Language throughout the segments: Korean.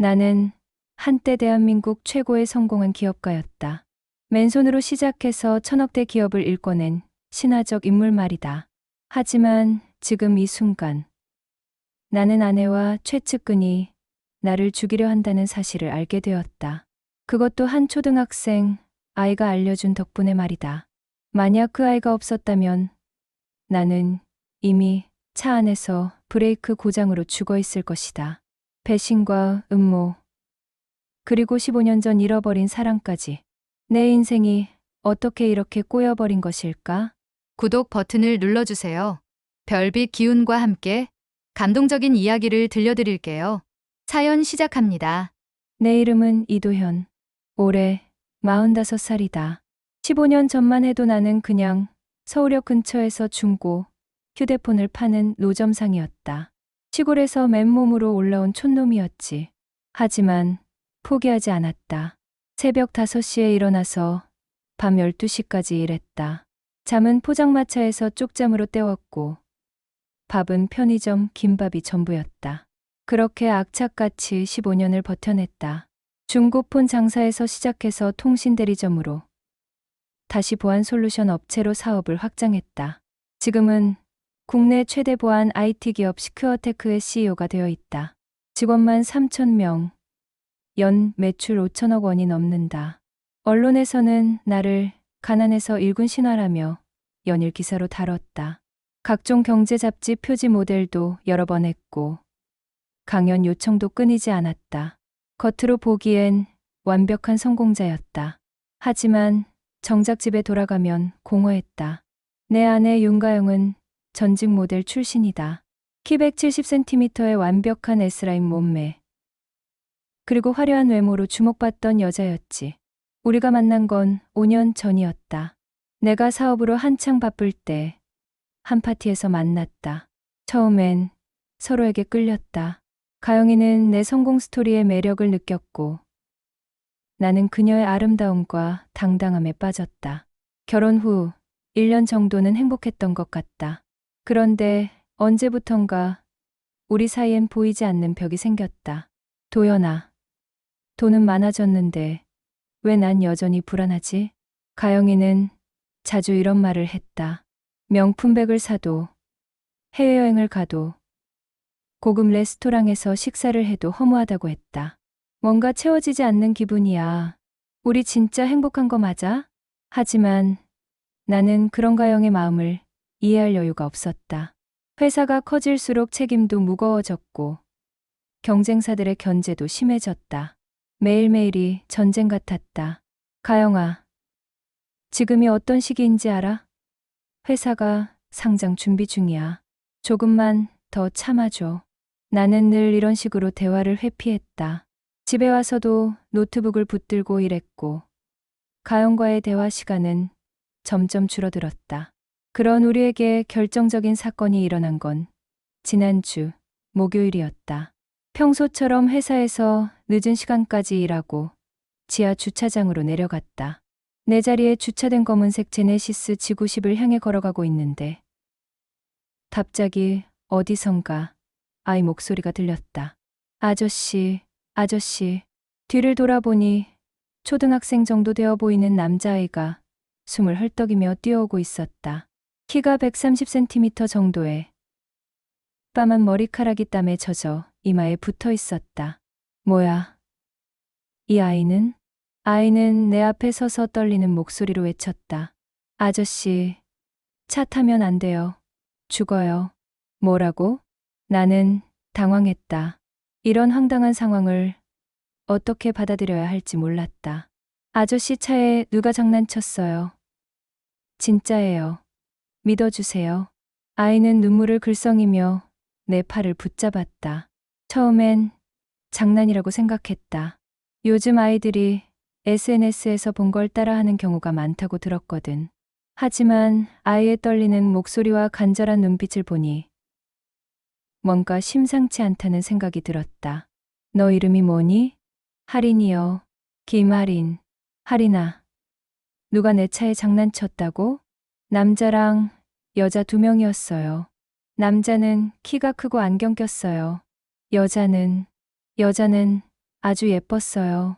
나는 한때 대한민국 최고의 성공한 기업가였다. 맨손으로 시작해서 천억대 기업을 일궈낸 신화적 인물 말이다. 하지만 지금 이 순간 나는 아내와 최측근이 나를 죽이려 한다는 사실을 알게 되었다. 그것도 한 초등학생 아이가 알려준 덕분에 말이다. 만약 그 아이가 없었다면 나는 이미 차 안에서 브레이크 고장으로 죽어 있을 것이다. 배신과 음모, 그리고 15년 전 잃어버린 사랑까지. 내 인생이 어떻게 이렇게 꼬여버린 것일까? 구독 버튼을 눌러주세요. 별빛 기운과 함께 감동적인 이야기를 들려드릴게요. 사연 시작합니다. 내 이름은 이도현. 올해 45살이다. 15년 전만 해도 나는 그냥 서울역 근처에서 중고 휴대폰을 파는 노점상이었다. 시골에서 맨몸으로 올라온 촌놈이었지. 하지만 포기하지 않았다. 새벽 5시에 일어나서 밤 12시까지 일했다. 잠은 포장마차에서 쪽잠으로 때웠고 밥은 편의점 김밥이 전부였다. 그렇게 악착같이 15년을 버텨냈다. 중고폰 장사에서 시작해서 통신대리점으로 다시 보안솔루션 업체로 사업을 확장했다. 지금은 국내 최대 보안 IT 기업 시큐어테크의 CEO가 되어 있다. 직원만 3,000명, 연 매출 5천억 원이 넘는다. 언론에서는 나를 가난에서 일군 신화라며 연일 기사로 다뤘다. 각종 경제 잡지 표지 모델도 여러 번 했고 강연 요청도 끊이지 않았다. 겉으로 보기엔 완벽한 성공자였다. 하지만 정작 집에 돌아가면 공허했다. 내 아내 윤가영은 전직 모델 출신이다. 키 170cm의 완벽한 S라인 몸매, 그리고 화려한 외모로 주목받던 여자였지. 우리가 만난 건 5년 전이었다. 내가 사업으로 한창 바쁠 때 한 파티에서 만났다. 처음엔 서로에게 끌렸다. 가영이는 내 성공 스토리의 매력을 느꼈고 나는 그녀의 아름다움과 당당함에 빠졌다. 결혼 후 1년 정도는 행복했던 것 같다. 그런데 언제부턴가 우리 사이엔 보이지 않는 벽이 생겼다. 도연아, 돈은 많아졌는데 왜 난 여전히 불안하지? 가영이는 자주 이런 말을 했다. 명품백을 사도, 해외여행을 가도, 고급 레스토랑에서 식사를 해도 허무하다고 했다. 뭔가 채워지지 않는 기분이야. 우리 진짜 행복한 거 맞아? 하지만 나는 그런 가영의 마음을 이해할 여유가 없었다. 회사가 커질수록 책임도 무거워졌고 경쟁사들의 견제도 심해졌다. 매일매일이 전쟁 같았다. 가영아, 지금이 어떤 시기인지 알아? 회사가 상장 준비 중이야. 조금만 더 참아줘. 나는 늘 이런 식으로 대화를 회피했다. 집에 와서도 노트북을 붙들고 일했고 가영과의 대화 시간은 점점 줄어들었다. 그런 우리에게 결정적인 사건이 일어난 건 지난주 목요일이었다. 평소처럼 회사에서 늦은 시간까지 일하고 지하 주차장으로 내려갔다. 내 자리에 주차된 검은색 제네시스 G90을 향해 걸어가고 있는데 갑자기 어디선가 아이 목소리가 들렸다. 아저씨, 아저씨. 뒤를 돌아보니 초등학생 정도 되어 보이는 남자아이가 숨을 헐떡이며 뛰어오고 있었다. 키가 130cm 정도에 빠만 머리카락이 땀에 젖어 이마에 붙어 있었다. 뭐야? 이 아이는? 아이는 내 앞에 서서 떨리는 목소리로 외쳤다. 아저씨, 차 타면 안 돼요. 죽어요. 뭐라고? 나는 당황했다. 이런 황당한 상황을 어떻게 받아들여야 할지 몰랐다. 아저씨 차에 누가 장난쳤어요. 진짜예요. 믿어주세요. 아이는 눈물을 글썽이며 내 팔을 붙잡았다. 처음엔 장난이라고 생각했다. 요즘 아이들이 SNS에서 본 걸 따라하는 경우가 많다고 들었거든. 하지만 아이의 떨리는 목소리와 간절한 눈빛을 보니 뭔가 심상치 않다는 생각이 들었다. 너 이름이 뭐니? 할인이요. 김할인. 할인아. 누가 내 차에 장난쳤다고? 남자랑 여자 2명이었어요. 남자는 키가 크고 안경 꼈어요. 여자는 아주 예뻤어요.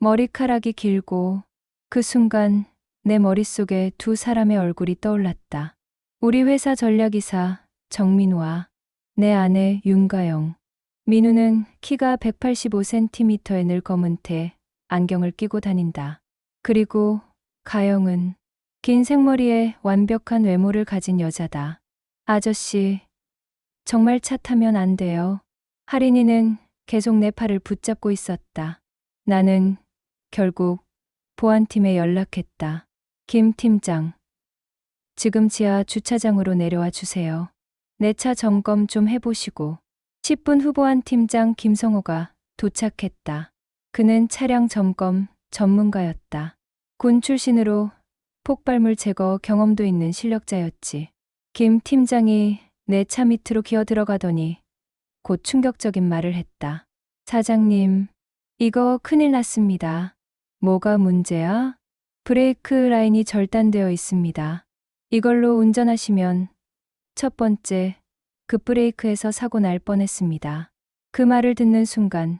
머리카락이 길고 그 순간 내 머릿속에 두 사람의 얼굴이 떠올랐다. 우리 회사 전략이사 정민우와 내 아내 윤가영. 민우는 키가 185cm에 늘 검은 테, 안경을 끼고 다닌다. 그리고 가영은 긴 생머리에 완벽한 외모를 가진 여자다. 아저씨, 정말 차 타면 안 돼요. 할인이는 계속 내 팔을 붙잡고 있었다. 나는 결국 보안팀에 연락했다. 김 팀장, 지금 지하 주차장으로 내려와 주세요. 내 차 점검 좀 해보시고. 10분 후 보안팀장 김성호가 도착했다. 그는 차량 점검 전문가였다. 군 출신으로 폭발물 제거 경험도 있는 실력자였지. 김 팀장이 내 차 밑으로 기어 들어가더니 곧 충격적인 말을 했다. 사장님, 이거 큰일 났습니다. 뭐가 문제야? 브레이크 라인이 절단되어 있습니다. 이걸로 운전하시면 첫 번째, 급브레이크에서 사고 날 뻔했습니다. 그 말을 듣는 순간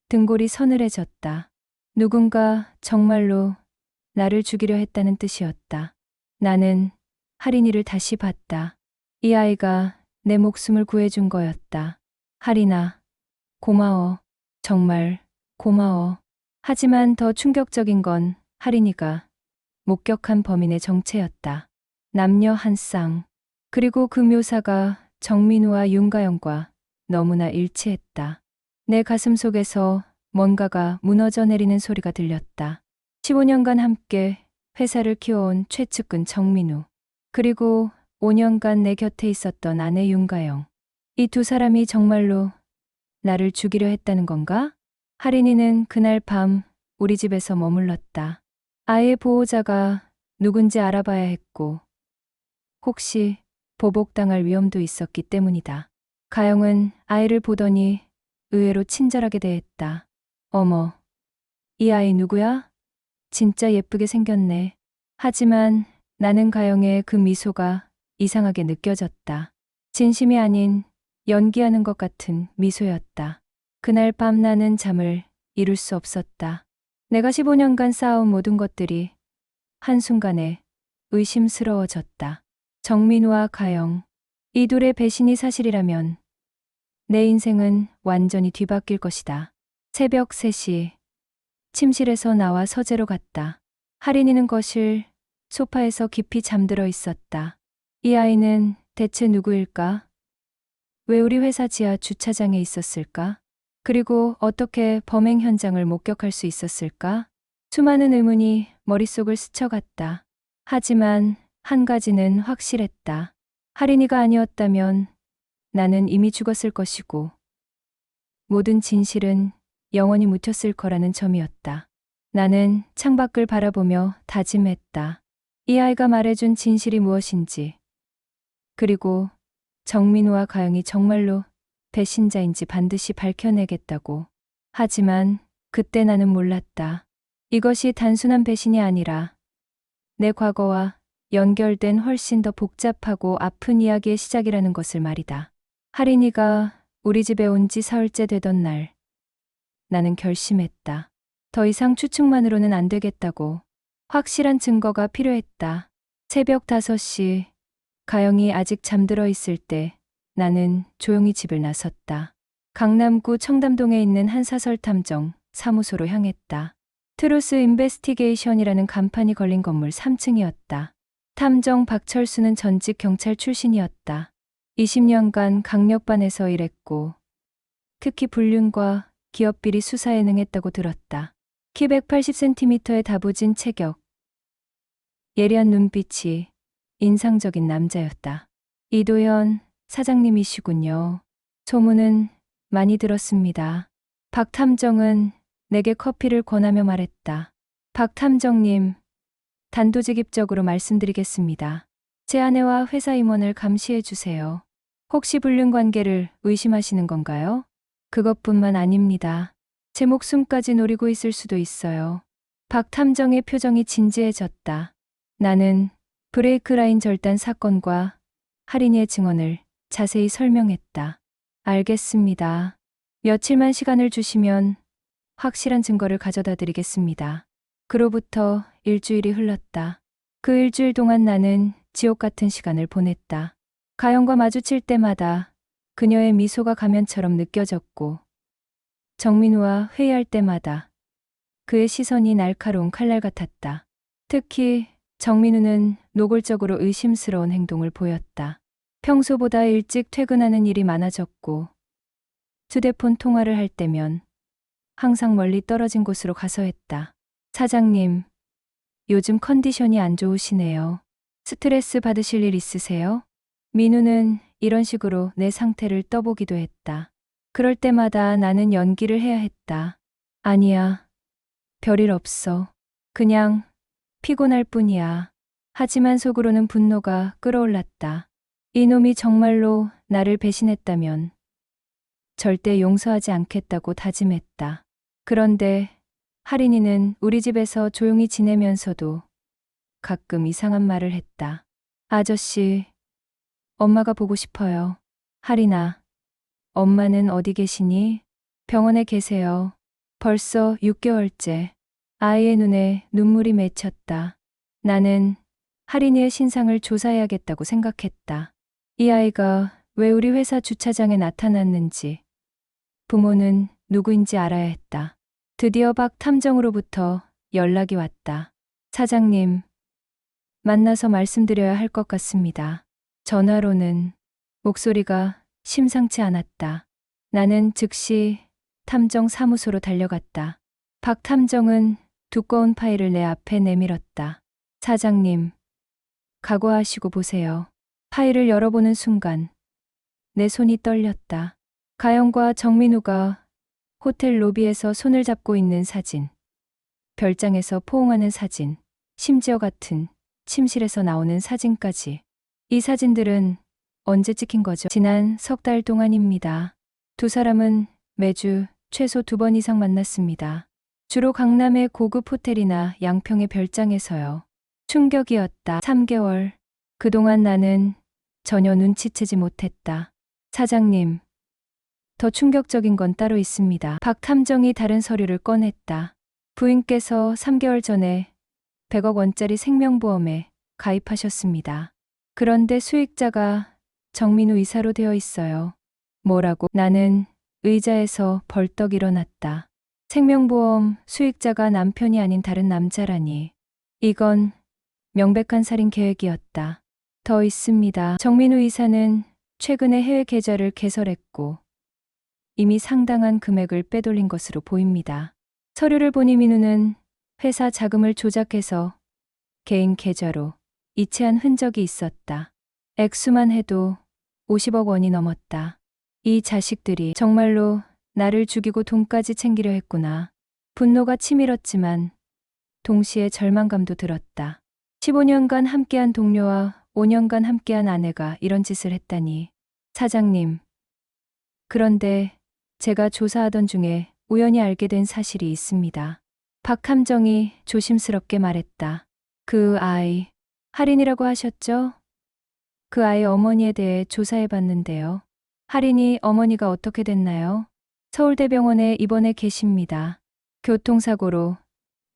등골이 서늘해졌다. 누군가 정말로 나를 죽이려 했다는 뜻이었다. 나는 할인이를 다시 봤다. 이 아이가 내 목숨을 구해준 거였다. 할인아, 고마워. 정말 고마워. 하지만 더 충격적인 건 할인이가 목격한 범인의 정체였다. 남녀 한 쌍. 그리고 그 묘사가 정민우와 윤가영과 너무나 일치했다. 내 가슴 속에서 뭔가가 무너져 내리는 소리가 들렸다. 15년간 함께 회사를 키워온 최측근 정민우. 그리고 5년간 내 곁에 있었던 아내 윤가영. 이 두 사람이 정말로 나를 죽이려 했다는 건가? 할인이는 그날 밤 우리 집에서 머물렀다. 아이의 보호자가 누군지 알아봐야 했고 혹시 보복당할 위험도 있었기 때문이다. 가영은 아이를 보더니 의외로 친절하게 대했다. 어머, 이 아이 누구야? 진짜 예쁘게 생겼네. 하지만 나는 가영의 그 미소가 이상하게 느껴졌다. 진심이 아닌 연기하는 것 같은 미소였다. 그날 밤 나는 잠을 이룰 수 없었다. 내가 15년간 쌓아온 모든 것들이 한순간에 의심스러워졌다. 정민우와 가영, 이 둘의 배신이 사실이라면 내 인생은 완전히 뒤바뀔 것이다. 새벽 3시, 침실에서 나와 서재로 갔다. 할인이는 거실, 소파에서 깊이 잠들어 있었다. 이 아이는 대체 누구일까? 왜 우리 회사 지하 주차장에 있었을까? 그리고 어떻게 범행 현장을 목격할 수 있었을까? 수많은 의문이 머릿속을 스쳐갔다. 하지만 한 가지는 확실했다. 할인이가 아니었다면 나는 이미 죽었을 것이고 모든 진실은 영원히 묻혔을 거라는 점이었다. 나는 창밖을 바라보며 다짐했다. 이 아이가 말해준 진실이 무엇인지, 그리고 정민우와 가영이 정말로 배신자인지 반드시 밝혀내겠다고. 하지만 그때 나는 몰랐다. 이것이 단순한 배신이 아니라 내 과거와 연결된 훨씬 더 복잡하고 아픈 이야기의 시작이라는 것을 말이다. 할인이가 우리 집에 온 지 사흘째 되던 날, 나는 결심했다. 더 이상 추측만으로는 안 되겠다고. 확실한 증거가 필요했다. 새벽 5시, 가영이 아직 잠들어 있을 때 나는 조용히 집을 나섰다. 강남구 청담동에 있는 한 사설탐정 사무소로 향했다. 트루스 인베스티게이션이라는 간판이 걸린 건물 3층이었다. 탐정 박철수는 전직 경찰 출신이었다. 20년간 강력반에서 일했고 특히 불륜과 기업비리 수사에 능했다고 들었다. 키 180cm의 다부진 체격, 예리한 눈빛이 인상적인 남자였다. 이도현 사장님이시군요. 소문은 많이 들었습니다. 박 탐정은 내게 커피를 권하며 말했다. 박 탐정님, 단도직입적으로 말씀드리겠습니다. 제 아내와 회사 임원을 감시해 주세요. 혹시 불륜 관계를 의심하시는 건가요? 그것뿐만 아닙니다. 제 목숨까지 노리고 있을 수도 있어요. 박 탐정의 표정이 진지해졌다. 나는 브레이크 라인 절단 사건과 할인이의 증언을 자세히 설명했다. 알겠습니다. 며칠만 시간을 주시면 확실한 증거를 가져다 드리겠습니다. 그로부터 일주일이 흘렀다. 그 일주일 동안 나는 지옥 같은 시간을 보냈다. 가영과 마주칠 때마다 그녀의 미소가 가면처럼 느껴졌고, 정민우와 회의할 때마다 그의 시선이 날카로운 칼날 같았다. 특히 정민우는 노골적으로 의심스러운 행동을 보였다. 평소보다 일찍 퇴근하는 일이 많아졌고, 휴대폰 통화를 할 때면 항상 멀리 떨어진 곳으로 가서 했다. 사장님, 요즘 컨디션이 안 좋으시네요. 스트레스 받으실 일 있으세요? 민우는 이런 식으로 내 상태를 떠보기도 했다. 그럴 때마다 나는 연기를 해야 했다. 아니야, 별일 없어. 그냥 피곤할 뿐이야. 하지만 속으로는 분노가 끓어올랐다. 이놈이 정말로 나를 배신했다면 절대 용서하지 않겠다고 다짐했다. 그런데 할인이는 우리 집에서 조용히 지내면서도 가끔 이상한 말을 했다. 아저씨, 엄마가 보고 싶어요. 할인아, 엄마는 어디 계시니? 병원에 계세요. 벌써 6개월째. 아이의 눈에 눈물이 맺혔다. 나는 할인이의 신상을 조사해야겠다고 생각했다. 이 아이가 왜 우리 회사 주차장에 나타났는지, 부모는 누구인지 알아야 했다. 드디어 박 탐정으로부터 연락이 왔다. 사장님, 만나서 말씀드려야 할 것 같습니다. 전화로는 목소리가 심상치 않았다. 나는 즉시 탐정 사무소로 달려갔다. 박 탐정은 두꺼운 파일을 내 앞에 내밀었다. 사장님, 각오하시고 보세요. 파일을 열어보는 순간 내 손이 떨렸다. 가영과 정민우가 호텔 로비에서 손을 잡고 있는 사진, 별장에서 포옹하는 사진, 심지어 같은 침실에서 나오는 사진까지. 이 사진들은 언제 찍힌 거죠? 지난 석 달 동안입니다. 두 사람은 매주 최소 2번 이상 만났습니다. 주로 강남의 고급 호텔이나 양평의 별장에서요. 충격이었다. 3개월. 그동안 나는 전혀 눈치채지 못했다. 사장님, 더 충격적인 건 따로 있습니다. 박 탐정이 다른 서류를 꺼냈다. 부인께서 3개월 전에 100억 원짜리 생명보험에 가입하셨습니다. 그런데 수익자가 정민우 이사로 되어 있어요. 뭐라고? 나는 의자에서 벌떡 일어났다. 생명보험 수익자가 남편이 아닌 다른 남자라니. 이건 명백한 살인 계획이었다. 더 있습니다. 정민우 이사는 최근에 해외 계좌를 개설했고 이미 상당한 금액을 빼돌린 것으로 보입니다. 서류를 보니 민우는 회사 자금을 조작해서 개인 계좌로 이체한 흔적이 있었다. 액수만 해도 50억 원이 넘었다. 이 자식들이 정말로 나를 죽이고 돈까지 챙기려 했구나. 분노가 치밀었지만 동시에 절망감도 들었다. 15년간 함께한 동료와 5년간 함께한 아내가 이런 짓을 했다니. 사장님, 그런데 제가 조사하던 중에 우연히 알게 된 사실이 있습니다. 박 탐정이 조심스럽게 말했다. 그 아이, 할인이라고 하셨죠? 그 아이 어머니에 대해 조사해 봤는데요. 할인이 어머니가 어떻게 됐나요? 서울대병원에 입원해 계십니다. 교통사고로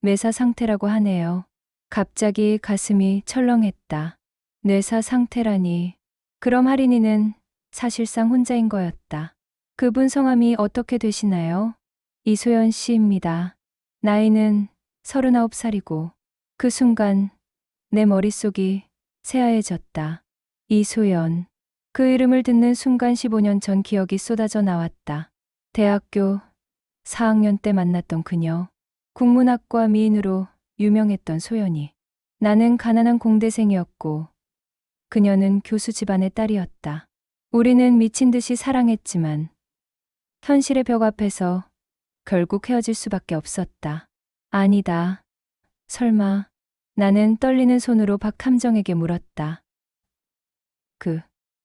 뇌사 상태라고 하네요. 갑자기 가슴이 철렁했다. 뇌사 상태라니. 그럼 할인이는 사실상 혼자인 거였다. 그분 성함이 어떻게 되시나요? 이소연 씨입니다. 나이는 39살이고 그 순간 내 머릿속이 새하얘졌다. 이소연. 그 이름을 듣는 순간 15년 전 기억이 쏟아져 나왔다. 대학교 4학년 때 만났던 그녀. 국문학과 미인으로 유명했던 소연이. 나는 가난한 공대생이었고 그녀는 교수 집안의 딸이었다. 우리는 미친 듯이 사랑했지만 현실의 벽 앞에서 결국 헤어질 수밖에 없었다. 아니다. 설마. 나는 떨리는 손으로 박 탐정에게 물었다.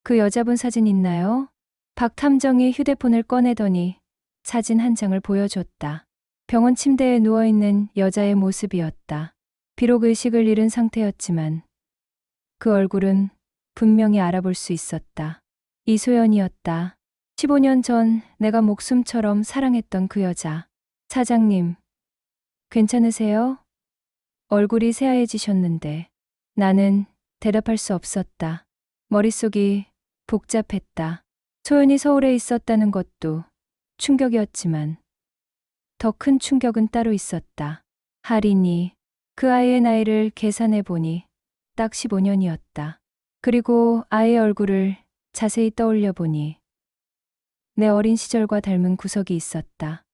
그 여자분 사진 있나요? 박 탐정이 휴대폰을 꺼내더니 사진 한 장을 보여줬다. 병원 침대에 누워있는 여자의 모습이었다. 비록 의식을 잃은 상태였지만 그 얼굴은 분명히 알아볼 수 있었다. 이소연이었다. 15년 전 내가 목숨처럼 사랑했던 그 여자. 사장님, 괜찮으세요? 얼굴이 새하얘지셨는데 나는 대답할 수 없었다. 머릿속이 복잡했다. 소연이 서울에 있었다는 것도 충격이었지만 더 큰 충격은 따로 있었다. 할인이 그 아이의 나이를 계산해 보니 딱 15년이었다. 그리고 아이의 얼굴을 자세히 떠올려 보니 내 어린 시절과 닮은 구석이 있었다.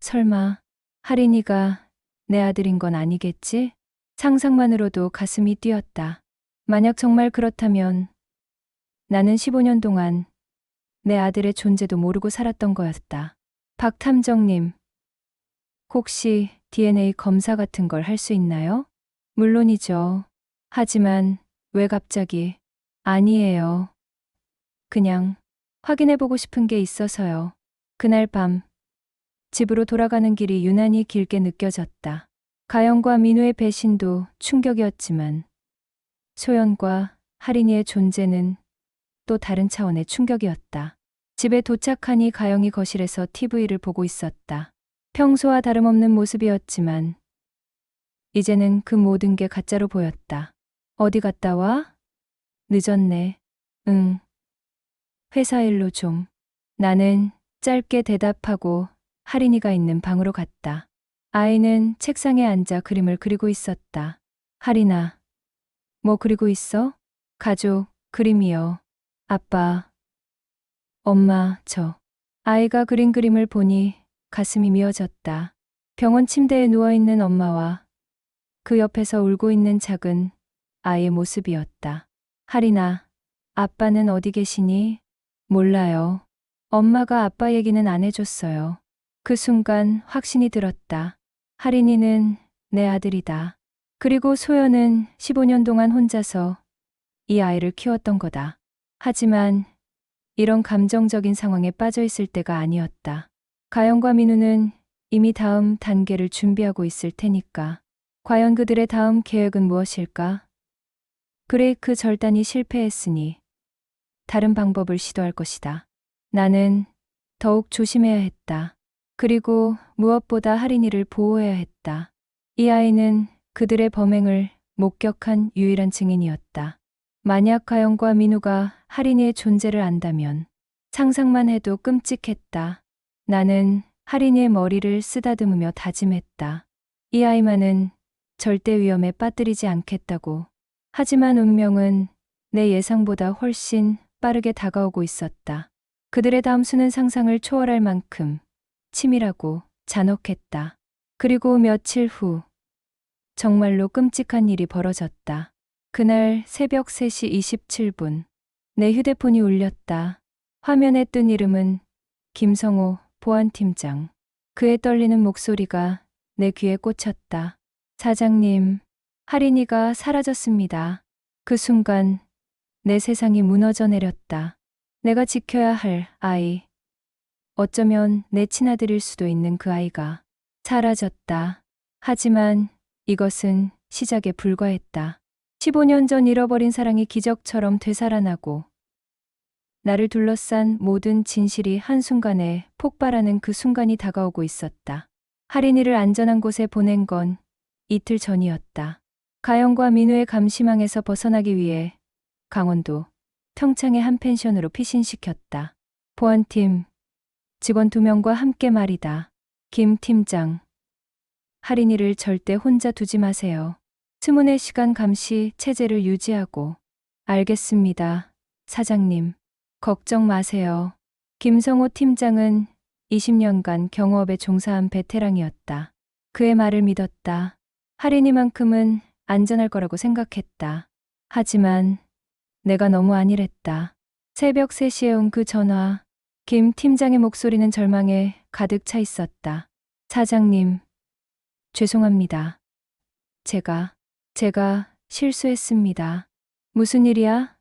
설마 할인이가 내 아들인 건 아니겠지? 상상만으로도 가슴이 뛰었다. 만약 정말 그렇다면 나는 15년 동안 내 아들의 존재도 모르고 살았던 거였다. 박 탐정님, 혹시 DNA 검사 같은 걸 할 수 있나요? 물론이죠. 하지만 왜 갑자기? 아니에요. 그냥 확인해보고 싶은 게 있어서요. 그날 밤 집으로 돌아가는 길이 유난히 길게 느껴졌다. 가영과 민우의 배신도 충격이었지만 소연과 할인이의 존재는 또 다른 차원의 충격이었다. 집에 도착하니 가영이 거실에서 TV를 보고 있었다. 평소와 다름없는 모습이었지만 이제는 그 모든 게 가짜로 보였다. 어디 갔다 와? 늦었네. 응. 회사 일로 좀. 나는 짧게 대답하고 할인이가 있는 방으로 갔다. 아이는 책상에 앉아 그림을 그리고 있었다. 할인아, 뭐 그리고 있어? 가족, 그림이요. 아빠, 엄마, 저. 아이가 그린 그림을 보니 가슴이 미어졌다. 병원 침대에 누워있는 엄마와 그 옆에서 울고 있는 작은 아이의 모습이었다. 할인아, 아빠는 어디 계시니? 몰라요. 엄마가 아빠 얘기는 안 해줬어요. 그 순간 확신이 들었다. 할인이는 내 아들이다. 그리고 소연은 15년 동안 혼자서 이 아이를 키웠던 거다. 하지만 이런 감정적인 상황에 빠져 있을 때가 아니었다. 가영과 민우는 이미 다음 단계를 준비하고 있을 테니까. 과연 그들의 다음 계획은 무엇일까? 브레이크 절단이 실패했으니 다른 방법을 시도할 것이다. 나는 더욱 조심해야 했다. 그리고 무엇보다 할인이를 보호해야 했다. 이 아이는 그들의 범행을 목격한 유일한 증인이었다. 만약 가영과 민우가 할인이의 존재를 안다면 상상만 해도 끔찍했다. 나는 할인이의 머리를 쓰다듬으며 다짐했다. 이 아이만은 절대 위험에 빠뜨리지 않겠다고. 하지만 운명은 내 예상보다 훨씬 빠르게 다가오고 있었다. 그들의 다음 수는 상상을 초월할 만큼 치밀하고 잔혹했다. 그리고 며칠 후 정말로 끔찍한 일이 벌어졌다. 그날 새벽 3시 27분 내 휴대폰이 울렸다. 화면에 뜬 이름은 김성호 보안팀장. 그의 떨리는 목소리가 내 귀에 꽂혔다. 사장님, 할인이가 사라졌습니다. 그 순간 내 세상이 무너져 내렸다. 내가 지켜야 할 아이. 어쩌면 내 친아들일 수도 있는 그 아이가 사라졌다. 하지만 이것은 시작에 불과했다. 15년 전 잃어버린 사랑이 기적처럼 되살아나고 나를 둘러싼 모든 진실이 한순간에 폭발하는 그 순간이 다가오고 있었다. 할인이를 안전한 곳에 보낸 건 이틀 전이었다. 가영과 민우의 감시망에서 벗어나기 위해 강원도 평창의 한 펜션으로 피신시켰다. 보안팀 직원 2명과 함께 말이다. 김 팀장, 할인이를 절대 혼자 두지 마세요. 24시간 감시 체제를 유지하고. 알겠습니다, 사장님. 걱정 마세요. 김성호 팀장은 20년간 경호업에 종사한 베테랑이었다. 그의 말을 믿었다. 할인이만큼은 안전할 거라고 생각했다. 하지만 내가 너무 안일했다. 새벽 3시에 온 그 전화. 김 팀장의 목소리는 절망에 가득 차 있었다. 사장님, 죄송합니다. 제가 실수했습니다. 무슨 일이야?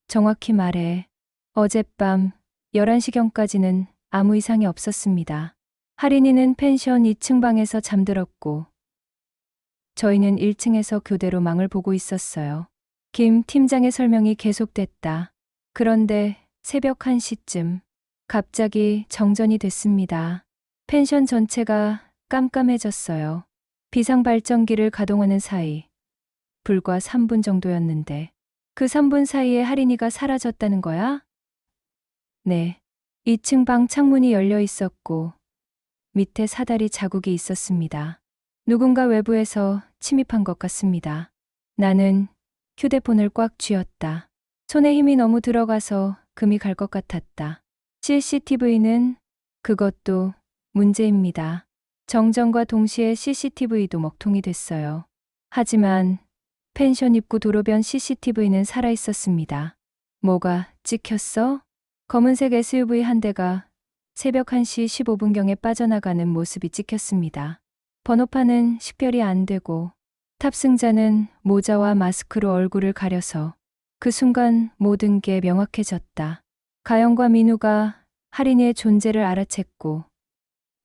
정확히 말해. 어젯밤 11시경까지는 아무 이상이 없었습니다. 할인이는 펜션 2층 방에서 잠들었고 저희는 1층에서 교대로 망을 보고 있었어요. 김 팀장의 설명이 계속됐다. 그런데 새벽 1시쯤 갑자기 정전이 됐습니다. 펜션 전체가 깜깜해졌어요. 비상발전기를 가동하는 사이 불과 3분 정도였는데 그 3분 사이에 할인이가 사라졌다는 거야? 네. 2층 방 창문이 열려 있었고 밑에 사다리 자국이 있었습니다. 누군가 외부에서 침입한 것 같습니다. 나는 휴대폰을 꽉 쥐었다. 손에 힘이 너무 들어가서 금이 갈 것 같았다. CCTV는 그것도 문제입니다. 정전과 동시에 CCTV도 먹통이 됐어요. 하지만 펜션 입구 도로변 CCTV는 살아 있었습니다. 뭐가 찍혔어? 검은색 SUV 한 대가 새벽 1시 15분경에 빠져나가는 모습이 찍혔습니다. 번호판은 식별이 안 되고 탑승자는 모자와 마스크로 얼굴을 가려서 그 순간 모든 게 명확해졌다. 가영과 민우가 할인이의 존재를 알아챘고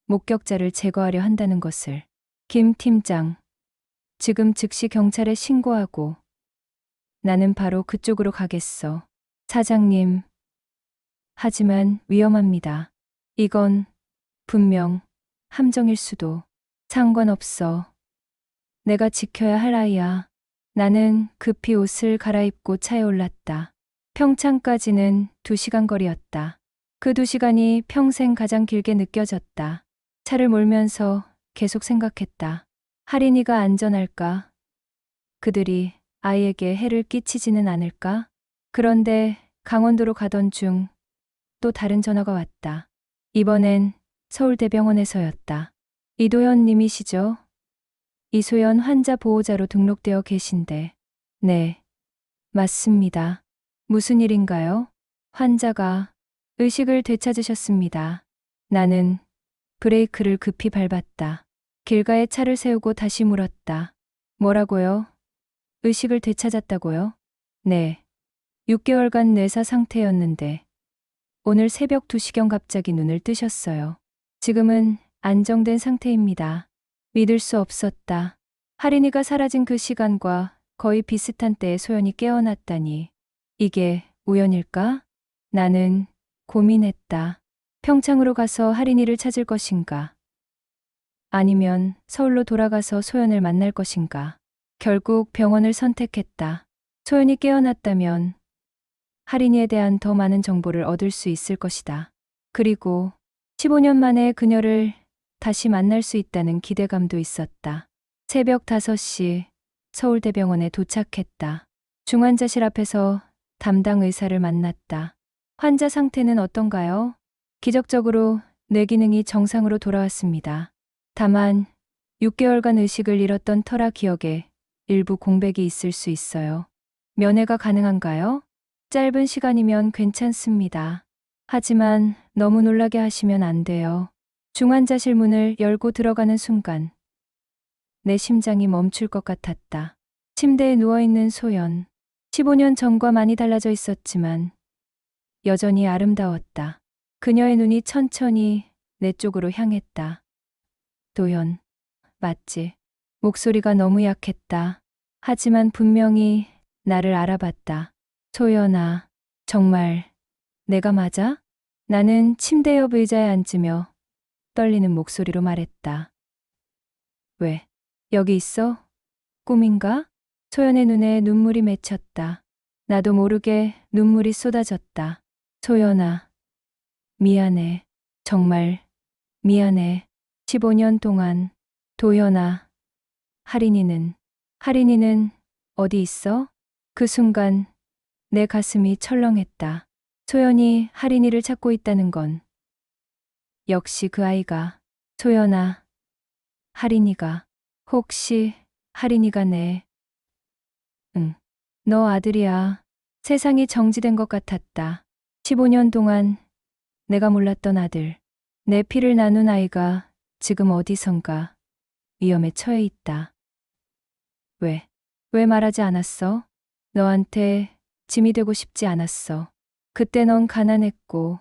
목격자를 제거하려 한다는 것을. 김 팀장, 지금 즉시 경찰에 신고하고 나는 바로 그쪽으로 가겠어. 사장님. 하지만 위험합니다. 이건 분명 함정일 수도. 상관없어. 내가 지켜야 할 아이야. 나는 급히 옷을 갈아입고 차에 올랐다. 평창까지는 2시간 거리였다. 그 2시간이 평생 가장 길게 느껴졌다. 차를 몰면서 계속 생각했다. 할인이가 안전할까? 그들이 아이에게 해를 끼치지는 않을까? 그런데 강원도로 가던 중 또 다른 전화가 왔다. 이번엔 서울대병원에서였다. 이도현 님이시죠? 이소연 환자 보호자로 등록되어 계신데. 네, 맞습니다. 무슨 일인가요? 환자가 의식을 되찾으셨습니다. 나는 브레이크를 급히 밟았다. 길가에 차를 세우고 다시 물었다. 뭐라고요? 의식을 되찾았다고요? 네. 6개월간 뇌사 상태였는데 오늘 새벽 2시경 갑자기 눈을 뜨셨어요. 지금은 안정된 상태입니다. 믿을 수 없었다. 할인이가 사라진 그 시간과 거의 비슷한 때에 소연이 깨어났다니. 이게 우연일까? 나는 고민했다. 평창으로 가서 할인이를 찾을 것인가? 아니면 서울로 돌아가서 소연을 만날 것인가? 결국 병원을 선택했다. 소연이 깨어났다면 할인이에 대한 더 많은 정보를 얻을 수 있을 것이다. 그리고 15년 만에 그녀를 다시 만날 수 있다는 기대감도 있었다. 새벽 5시 서울대병원에 도착했다. 중환자실 앞에서 담당 의사를 만났다. 환자 상태는 어떤가요? 기적적으로 뇌 기능이 정상으로 돌아왔습니다. 다만 6개월간 의식을 잃었던 터라 기억에 일부 공백이 있을 수 있어요. 면회가 가능한가요? 짧은 시간이면 괜찮습니다. 하지만 너무 놀라게 하시면 안 돼요. 중환자실 문을 열고 들어가는 순간 내 심장이 멈출 것 같았다. 침대에 누워있는 소연. 15년 전과 많이 달라져 있었지만 여전히 아름다웠다. 그녀의 눈이 천천히 내 쪽으로 향했다. 도연, 맞지? 목소리가 너무 약했다. 하지만 분명히 나를 알아봤다. 소연아, 정말 내가 맞아? 나는 침대 옆 의자에 앉으며 떨리는 목소리로 말했다. 왜? 여기 있어? 꿈인가? 소연의 눈에 눈물이 맺혔다. 나도 모르게 눈물이 쏟아졌다. 소연아, 미안해. 정말 미안해. 15년 동안. 도연아, 할인이는 어디 있어? 그 순간 내 가슴이 철렁했다. 소연이 할인이를 찾고 있다는 건 역시 그 아이가. 소연아, 할인이가. 혹시 할인이가 응, 너 아들이야. 세상이 정지된 것 같았다. 15년 동안 내가 몰랐던 아들. 내 피를 나눈 아이가 지금 어디선가 위험에 처해 있다. 왜 말하지 않았어? 너한테 짐이 되고 싶지 않았어. 그때 넌 가난했고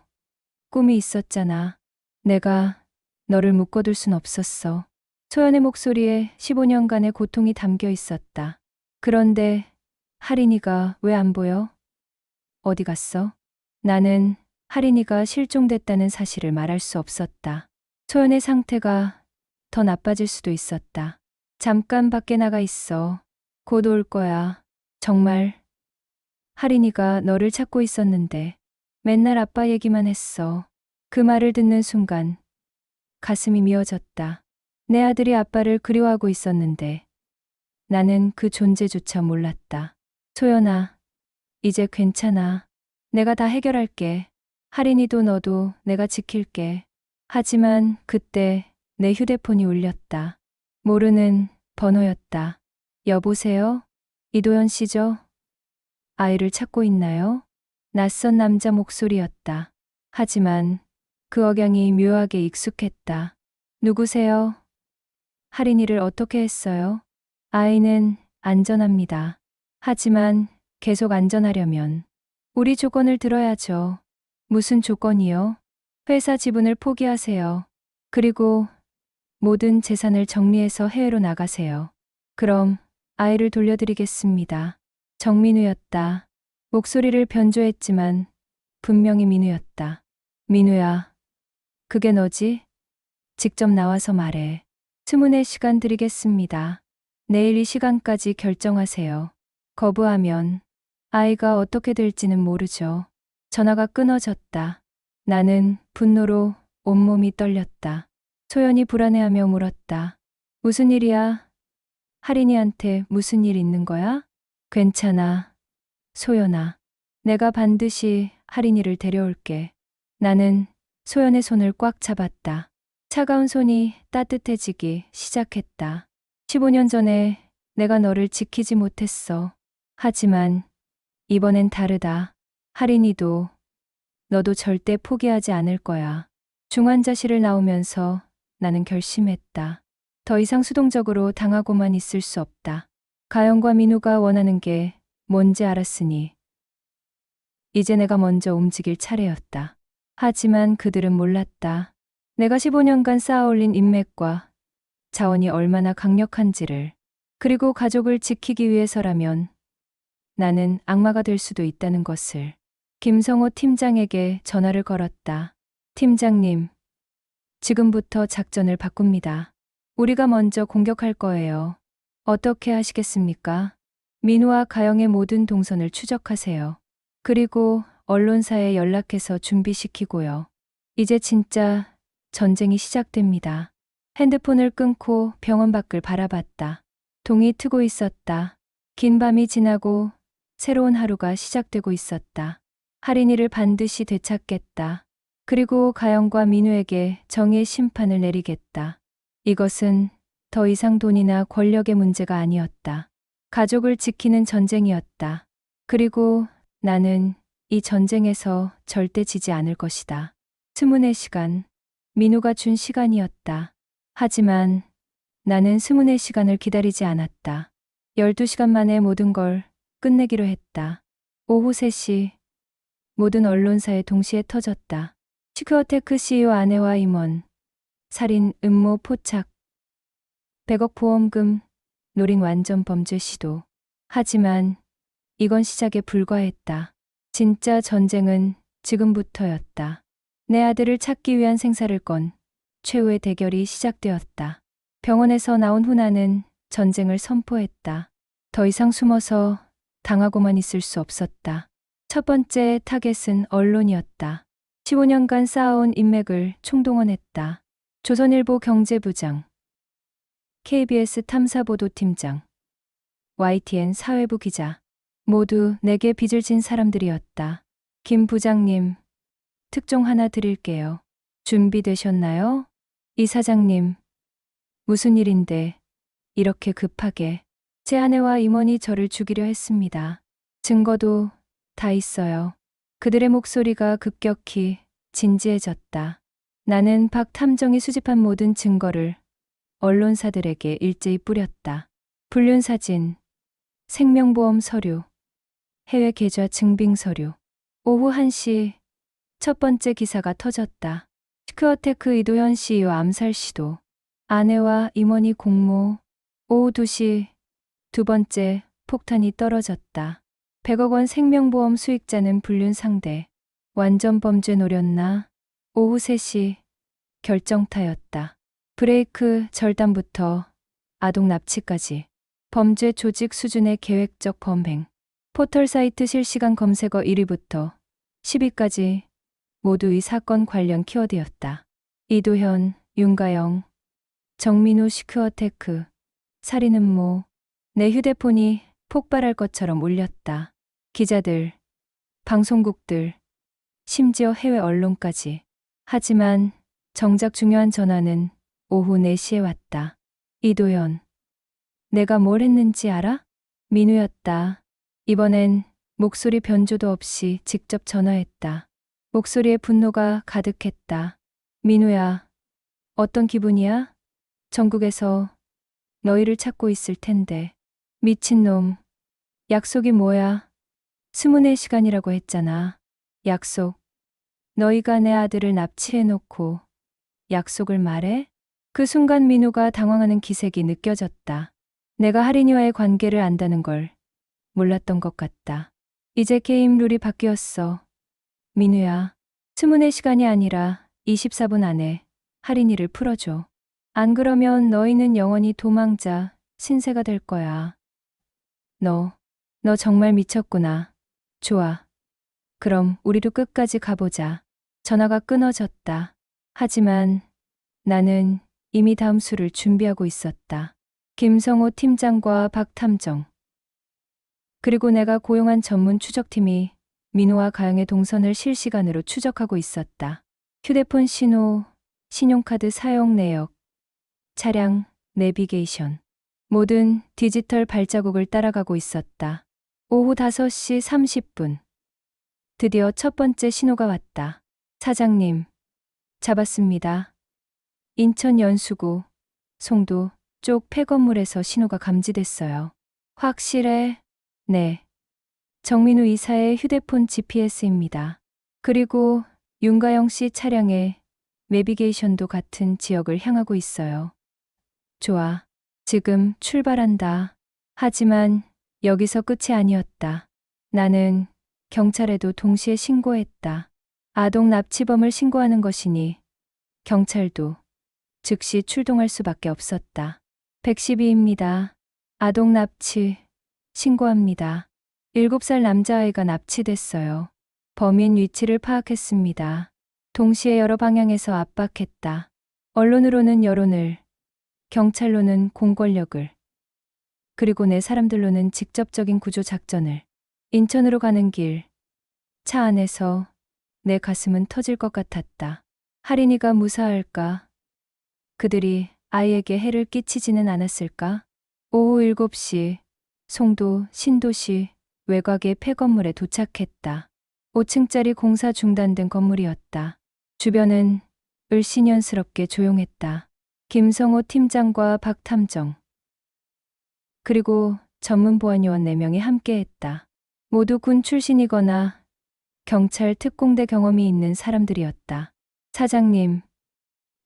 꿈이 있었잖아. 내가 너를 묶어둘 순 없었어. 소연의 목소리에 15년간의 고통이 담겨 있었다. 그런데 할인이가 왜 안 보여? 어디 갔어? 나는 할인이가 실종됐다는 사실을 말할 수 없었다. 소연의 상태가 더 나빠질 수도 있었다. 잠깐 밖에 나가 있어. 곧 올 거야. 정말. 하린이가 너를 찾고 있었는데 맨날 아빠 얘기만 했어. 그 말을 듣는 순간 가슴이 미어졌다. 내 아들이 아빠를 그리워하고 있었는데 나는 그 존재조차 몰랐다. 소연아, 이제 괜찮아. 내가 다 해결할게. 하린이도 너도 내가 지킬게. 하지만 그때 내 휴대폰이 울렸다. 모르는 번호였다. 여보세요? 이도현 씨죠? 아이를 찾고 있나요? 낯선 남자 목소리였다. 하지만 그 억양이 묘하게 익숙했다. 누구세요? 하린이를 어떻게 했어요? 아이는 안전합니다. 하지만 계속 안전하려면 우리 조건을 들어야죠. 무슨 조건이요? 회사 지분을 포기하세요. 그리고 모든 재산을 정리해서 해외로 나가세요. 그럼 아이를 돌려드리겠습니다. 정민우였다. 목소리를 변조했지만 분명히 민우였다. 민우야, 그게 너지? 직접 나와서 말해. 24시간 드리겠습니다. 내일 이 시간까지 결정하세요. 거부하면 아이가 어떻게 될지는 모르죠. 전화가 끊어졌다. 나는 분노로 온몸이 떨렸다. 소연이 불안해하며 물었다. 무슨 일이야? 하린이한테 무슨 일 있는 거야? 괜찮아. 소연아. 내가 반드시 하린이를 데려올게. 나는 소연의 손을 꽉 잡았다. 차가운 손이 따뜻해지기 시작했다. 15년 전에 내가 너를 지키지 못했어. 하지만 이번엔 다르다. 하린이도 너도 절대 포기하지 않을 거야. 중환자실을 나오면서 나는 결심했다. 더 이상 수동적으로 당하고만 있을 수 없다. 가영과 민우가 원하는 게 뭔지 알았으니 이제 내가 먼저 움직일 차례였다. 하지만 그들은 몰랐다. 내가 15년간 쌓아올린 인맥과 자원이 얼마나 강력한지를. 그리고 가족을 지키기 위해서라면 나는 악마가 될 수도 있다는 것을. 김성호 팀장에게 전화를 걸었다. 팀장님, 지금부터 작전을 바꿉니다. 우리가 먼저 공격할 거예요. 어떻게 하시겠습니까? 민우와 가영의 모든 동선을 추적하세요. 그리고 언론사에 연락해서 준비시키고요. 이제 진짜 전쟁이 시작됩니다. 핸드폰을 끊고 병원 밖을 바라봤다. 동이 트고 있었다. 긴 밤이 지나고 새로운 하루가 시작되고 있었다. 하린이를 반드시 되찾겠다. 그리고 가영과 민우에게 정의의 심판을 내리겠다. 이것은 더 이상 돈이나 권력의 문제가 아니었다. 가족을 지키는 전쟁이었다. 그리고 나는 이 전쟁에서 절대 지지 않을 것이다. 24시간, 민우가 준 시간이었다. 하지만 나는 24시간을 기다리지 않았다. 12시간 만에 모든 걸 끝내기로 했다. 오후 3시, 모든 언론사에 동시에 터졌다. 시큐어테크 CEO 아내와 임원, 살인, 음모, 포착, 100억 보험금, 노린 완전 범죄 시도. 하지만 이건 시작에 불과했다. 진짜 전쟁은 지금부터였다. 내 아들을 찾기 위한 생사를 건 최후의 대결이 시작되었다. 병원에서 나온 후 나는 전쟁을 선포했다. 더 이상 숨어서 당하고만 있을 수 없었다. 첫 번째 타겟은 언론이었다. 15년간 쌓아온 인맥을 총동원했다. 조선일보 경제부장, KBS 탐사보도팀장, YTN 사회부 기자, 모두 내게 빚을 진 사람들이었다. 김 부장님, 특종 하나 드릴게요. 준비되셨나요? 이 사장님, 무슨 일인데 이렇게 급하게. 제 아내와 임원이 저를 죽이려 했습니다. 증거도 다 있어요. 그들의 목소리가 급격히 진지해졌다. 나는 박 탐정이 수집한 모든 증거를 언론사들에게 일제히 뿌렸다. 불륜 사진, 생명보험 서류, 해외 계좌 증빙 서류. 오후 1시 첫 번째 기사가 터졌다. 시큐어테크 이도현 CEO 암살 시도. 아내와 임원이 공모. 오후 2시 두 번째 폭탄이 떨어졌다. 100억 원 생명보험 수익자는 불륜 상대. 완전 범죄 노렸나? 오후 3시 결정타였다. 브레이크 절단부터 아동 납치까지 범죄 조직 수준의 계획적 범행. 포털 사이트 실시간 검색어 1위부터 10위까지 모두 이 사건 관련 키워드였다. 이도현, 윤가영, 정민우 시큐어테크, 살인 음모. 내 휴대폰이 폭발할 것처럼 울렸다. 기자들, 방송국들, 심지어 해외 언론까지. 하지만 정작 중요한 전화는 오후 4시에 왔다. 이도현, 내가 뭘 했는지 알아? 민우였다. 이번엔 목소리 변조도 없이 직접 전화했다. 목소리에 분노가 가득했다. 민우야, 어떤 기분이야? 전국에서 너희를 찾고 있을 텐데. 미친놈, 약속이 뭐야? 24시간이라고 했잖아. 약속. 너희가 내 아들을 납치해놓고 약속을 말해? 그 순간 민우가 당황하는 기색이 느껴졌다. 내가 할인이와의 관계를 안다는 걸 몰랐던 것 같다. 이제 게임 룰이 바뀌었어. 민우야, 24시간이 아니라 24분 안에 할인이를 풀어줘. 안 그러면 너희는 영원히 도망자, 신세가 될 거야. 너 정말 미쳤구나. 좋아. 그럼 우리도 끝까지 가보자. 전화가 끊어졌다. 하지만 나는 이미 다음 수를 준비하고 있었다. 김성호 팀장과 박 탐정. 그리고 내가 고용한 전문 추적팀이 민호와 가영의 동선을 실시간으로 추적하고 있었다. 휴대폰 신호, 신용카드 사용 내역, 차량, 내비게이션. 모든 디지털 발자국을 따라가고 있었다. 오후 5시 30분. 드디어 첫 번째 신호가 왔다. 사장님, 잡았습니다. 인천 연수구, 송도 쪽 폐건물에서 신호가 감지됐어요. 확실해? 네. 정민우 이사의 휴대폰 GPS입니다. 그리고 윤가영 씨 차량의 내비게이션도 같은 지역을 향하고 있어요. 좋아. 지금 출발한다. 하지만 여기서 끝이 아니었다. 나는 경찰에도 동시에 신고했다. 아동 납치범을 신고하는 것이니 경찰도 즉시 출동할 수밖에 없었다. 112입니다. 아동 납치 신고합니다. 7살 남자아이가 납치됐어요. 범인 위치를 파악했습니다. 동시에 여러 방향에서 압박했다. 언론으로는 여론을, 경찰로는 공권력을, 그리고 내 사람들로는 직접적인 구조 작전을. 인천으로 가는 길, 차 안에서 내 가슴은 터질 것 같았다. 할인이가 무사할까? 그들이 아이에게 해를 끼치지는 않았을까? 오후 7시, 송도 신도시 외곽의 폐건물에 도착했다. 5층짜리 공사 중단된 건물이었다. 주변은 을씨년스럽게 조용했다. 김성호 팀장과 박 탐정, 그리고 전문 보안요원 4명이 함께했다. 모두 군 출신이거나 경찰 특공대 경험이 있는 사람들이었다. 사장님,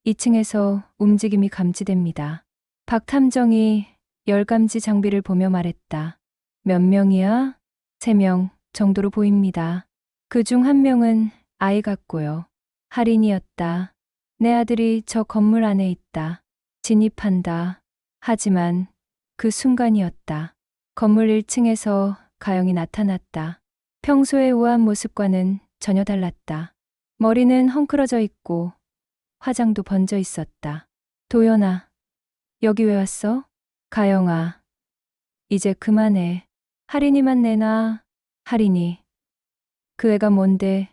2층에서 움직임이 감지됩니다. 박 탐정이 열감지 장비를 보며 말했다. 몇 명이야? 3명 정도로 보입니다. 그중 1명은 아이 같고요. 할인이었다. 내 아들이 저 건물 안에 있다. 진입한다. 하지만 그 순간이었다. 건물 1층에서 가영이 나타났다. 평소의 우아한 모습과는 전혀 달랐다. 머리는 헝클어져 있고 화장도 번져 있었다. 도연아, 여기 왜 왔어? 가영아, 이제 그만해. 할인이만 내놔. 할인이. 그 애가 뭔데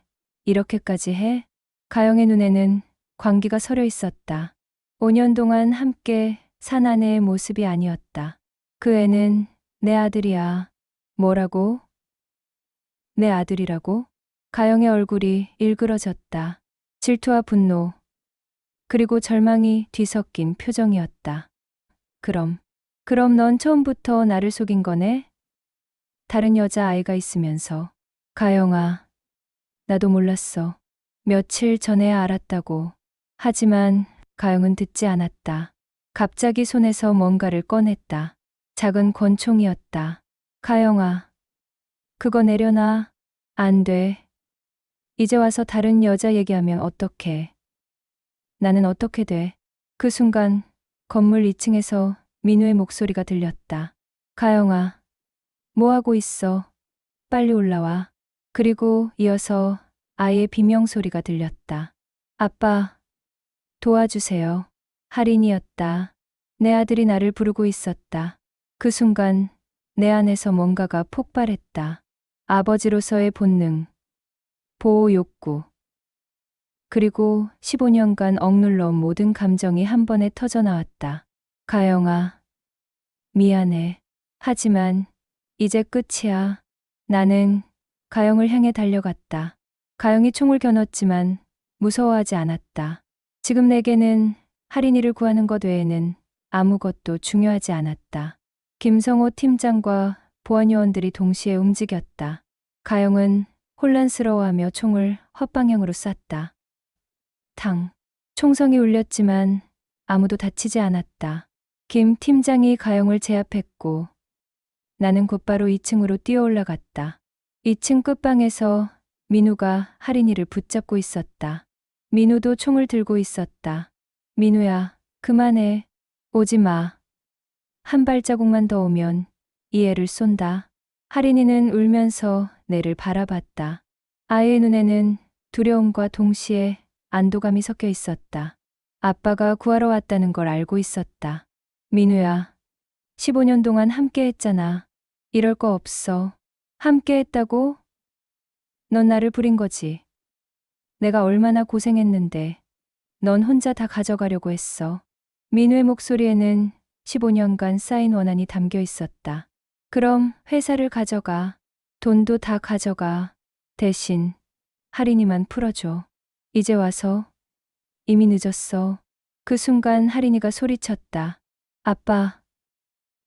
이렇게까지 해? 가영의 눈에는 광기가 서려 있었다. 5년 동안 함께 산 아내의 모습이 아니었다. 그 애는 내 아들이야. 뭐라고? 내 아들이라고? 가영의 얼굴이 일그러졌다. 질투와 분노, 그리고 절망이 뒤섞인 표정이었다. 그럼 넌 처음부터 나를 속인 거네? 다른 여자아이가 있으면서. 가영아, 나도 몰랐어. 며칠 전에야 알았다고. 하지만 가영은 듣지 않았다. 갑자기 손에서 뭔가를 꺼냈다. 작은 권총이었다. 가영아, 그거 내려놔. 안 돼. 이제 와서 다른 여자 얘기하면 어떡해. 나는 어떻게 돼? 그 순간 건물 2층에서 민우의 목소리가 들렸다. 가영아, 뭐 하고 있어? 빨리 올라와. 그리고 이어서 아이의 비명 소리가 들렸다. 아빠, 도와주세요. 할인이었다. 내 아들이 나를 부르고 있었다. 그 순간 내 안에서 뭔가가 폭발했다. 아버지로서의 본능, 보호 욕구, 그리고 15년간 억눌러온 모든 감정이 한 번에 터져 나왔다. 가영아, 미안해. 하지만 이제 끝이야. 나는 가영을 향해 달려갔다. 가영이 총을 겨눴지만 무서워하지 않았다. 지금 내게는 할인이를 구하는 것 외에는 아무것도 중요하지 않았다. 김성호 팀장과 보안요원들이 동시에 움직였다. 가영은 혼란스러워하며 총을 헛방향으로 쐈다. 탕. 총성이 울렸지만 아무도 다치지 않았다. 김 팀장이 가영을 제압했고 나는 곧바로 2층으로 뛰어 올라갔다. 2층 끝방에서 민우가 할인이를 붙잡고 있었다. 민우도 총을 들고 있었다. 민우야, 그만해. 오지 마. 한 발자국만 더 오면 이 애를 쏜다. 할인이는 울면서 내를 바라봤다. 아이의 눈에는 두려움과 동시에 안도감이 섞여 있었다. 아빠가 구하러 왔다는 걸 알고 있었다. 민우야, 15년 동안 함께 했잖아. 이럴 거 없어. 함께 했다고? 넌 나를 부린 거지. 내가 얼마나 고생했는데 넌 혼자 다 가져가려고 했어. 민우의 목소리에는 15년간 쌓인 원한이 담겨 있었다. 그럼 회사를 가져가. 돈도 다 가져가. 대신 할인이만 풀어줘. 이제 와서. 이미 늦었어. 그 순간 할인이가 소리쳤다. 아빠,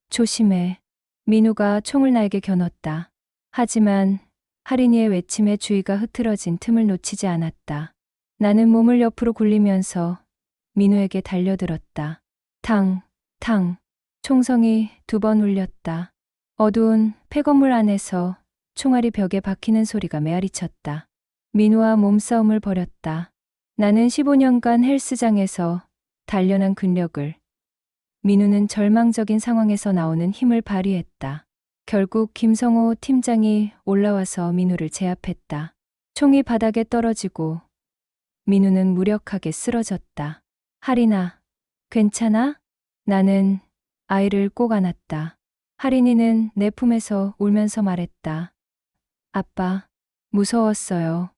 조심해. 민우가 총을 나에게 겨눴다. 하지만 할인이의 외침에 주의가 흐트러진 틈을 놓치지 않았다. 나는 몸을 옆으로 굴리면서 민우에게 달려들었다. 탕, 탕. 총성이 2번 울렸다. 어두운 폐건물 안에서 총알이 벽에 박히는 소리가 메아리쳤다. 민우와 몸싸움을 벌였다. 나는 15년간 헬스장에서 단련한 근력을, 민우는 절망적인 상황에서 나오는 힘을 발휘했다. 결국 김성호 팀장이 올라와서 민우를 제압했다. 총이 바닥에 떨어지고 민우는 무력하게 쓰러졌다. 할인아, 괜찮아? 나는 아이를 꼭 안았다. 할인이는 내 품에서 울면서 말했다. 아빠, 무서웠어요.